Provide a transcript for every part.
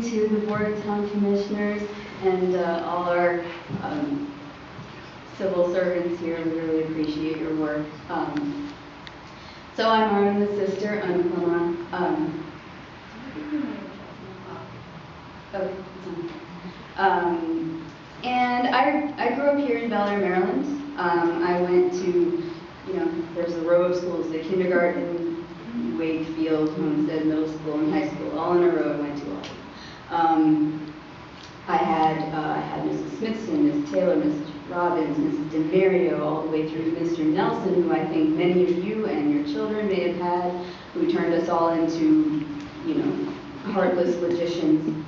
To the Board of Town Commissioners and all our civil servants here. We really appreciate your work. So I'm Arlen's sister, Anupama. And I grew up here in Bel Air, Maryland. I went to, there's a row of schools, the kindergarten, Wakefield, Homestead, middle school, and high school, all in a row I went to all. I had Mrs. Smithson, Mrs. Taylor, Mrs. Robbins, Mrs. DeMario, all the way through Mr. Nelson, who I think many of you and your children may have had, who turned us all into, heartless logicians,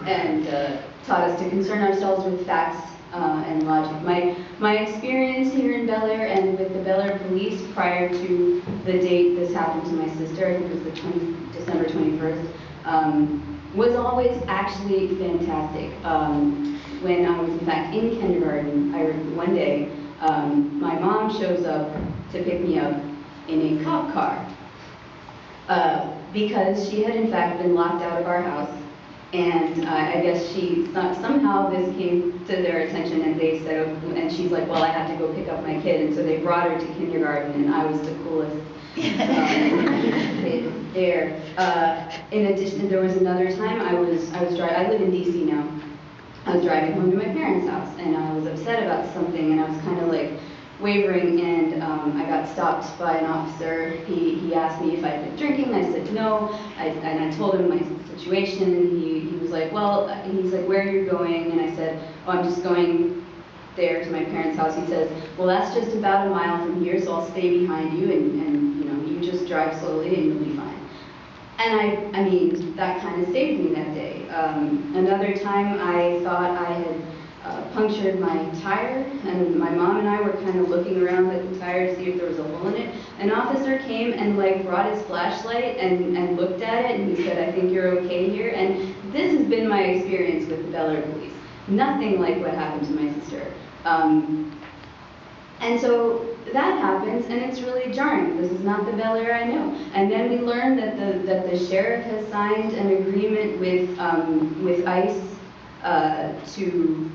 and taught us to concern ourselves with facts and logic. My experience here in Bel Air and with the Bel Air police prior to the date this happened to my sister, I think it was the December 21st, was always actually fantastic. When I was in fact in kindergarten, one day, my mom shows up to pick me up in a cop car because she had in fact been locked out of our house. And I guess somehow this came to their attention, and they said, and she's like, well, I have to go pick up my kid, and so they brought her to kindergarten, and I was the coolest kid there. In addition, there was another time I live in DC now. I was driving home to my parents' house, and I was upset about something, and I was kind of like wavering, and I got stopped by an officer. He asked me if I'd been drinking. I said no, and I told him my situation. He was like, well, he's like, where are you going? And I said, oh, I'm just going there to my parents' house. He says, well, that's just about a mile from here, so I'll stay behind you, and you just drive slowly and you'll be fine. And I mean, that kind of saved me that day. Another time I thought I had punctured my tire, and my mom and I were kind of looking around at the tire to see if there was a hole in it. An officer came and brought his flashlight and looked at it, and he said, I think you're okay here. And this has been my experience with the Bel Air police. Nothing like what happened to my sister. And so that happens, and it's really jarring. This is not the Bel Air I know. And then we learn that the sheriff has signed an agreement with ICE to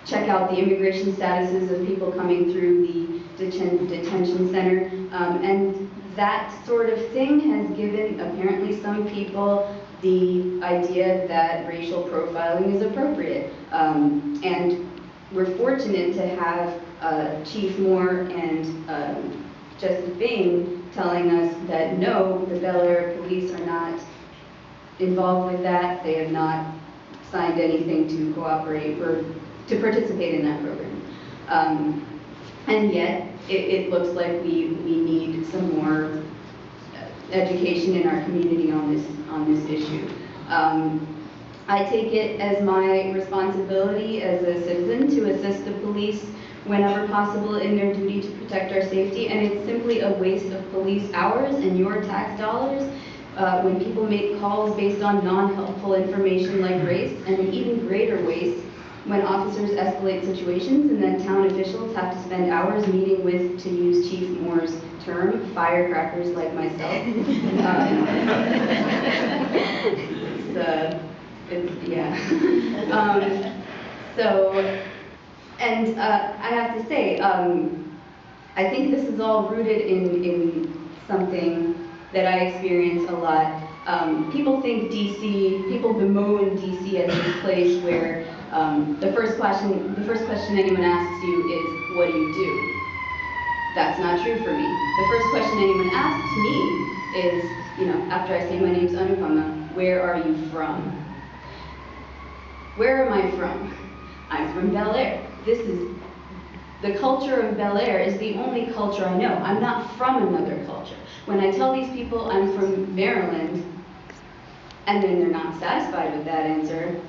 check out the immigration statuses of people coming through the detention center. And that sort of thing has given, apparently, some people the idea that racial profiling is appropriate. And we're fortunate to have Chief Moore and Justice Bain telling us that no, the Bel Air police are not involved with that. They have not signed anything to cooperate or to participate in that program. And yet, it looks like we need some more education in our community on this issue. I take it as my responsibility as a citizen to assist the police whenever possible in their duty to protect our safety, and it's simply a waste of police hours and your tax dollars when people make calls based on non-helpful information like race, and an even greater waste when officers escalate situations and then town officials have to spend hours meeting with, to use Chief Moore's term, firecrackers like myself. I have to say, I think this is all rooted in something that I experience a lot. People think DC, people bemoan DC as this place where the first question anyone asks you is, what do you do? That's not true for me. The first question anyone asks me is, after I say my name's Anupama, where are you from? Where am I from? I'm from Bel Air. The culture of Bel Air is the only culture I know. I'm not from another culture. When I tell these people I'm from Maryland, and then they're not satisfied with that answer,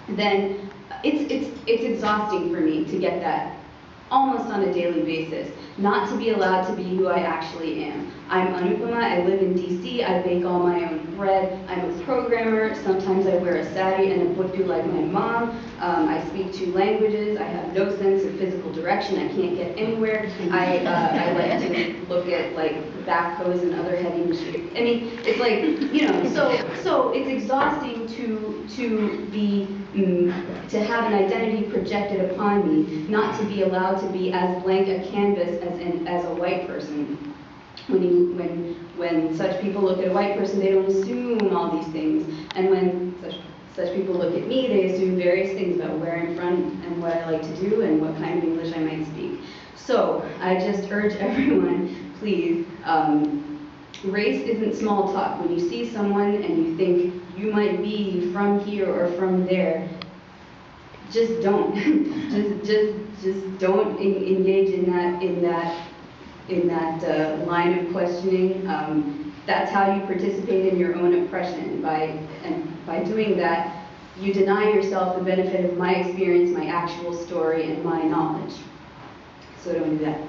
then it's exhausting for me to get that almost on a daily basis, not to be allowed to be who I actually am. I'm Anupama, I live in DC, I bake all my own bread, I'm a programmer, sometimes I wear a sari and a buttu like my mom, I speak 2 languages, I have no sense of physical direction, I can't get anywhere, I like to look at backhoes and other heavy machines. I mean, it's like, you know, so it's exhausting to have an identity projected upon me, not to be allowed to be as blank a canvas as a white person. When such people look at a white person, they don't assume all these things, and when such people look at me, they assume various things about where I'm from and what I like to do and what kind of English I might speak. So I just urge everyone, please, race isn't small talk. When you see someone and you think you might be from here or from there, just don't. just don't engage in that line of questioning. That's how you participate in your own oppression. By doing that, you deny yourself the benefit of my experience, my actual story, and my knowledge. So don't do that.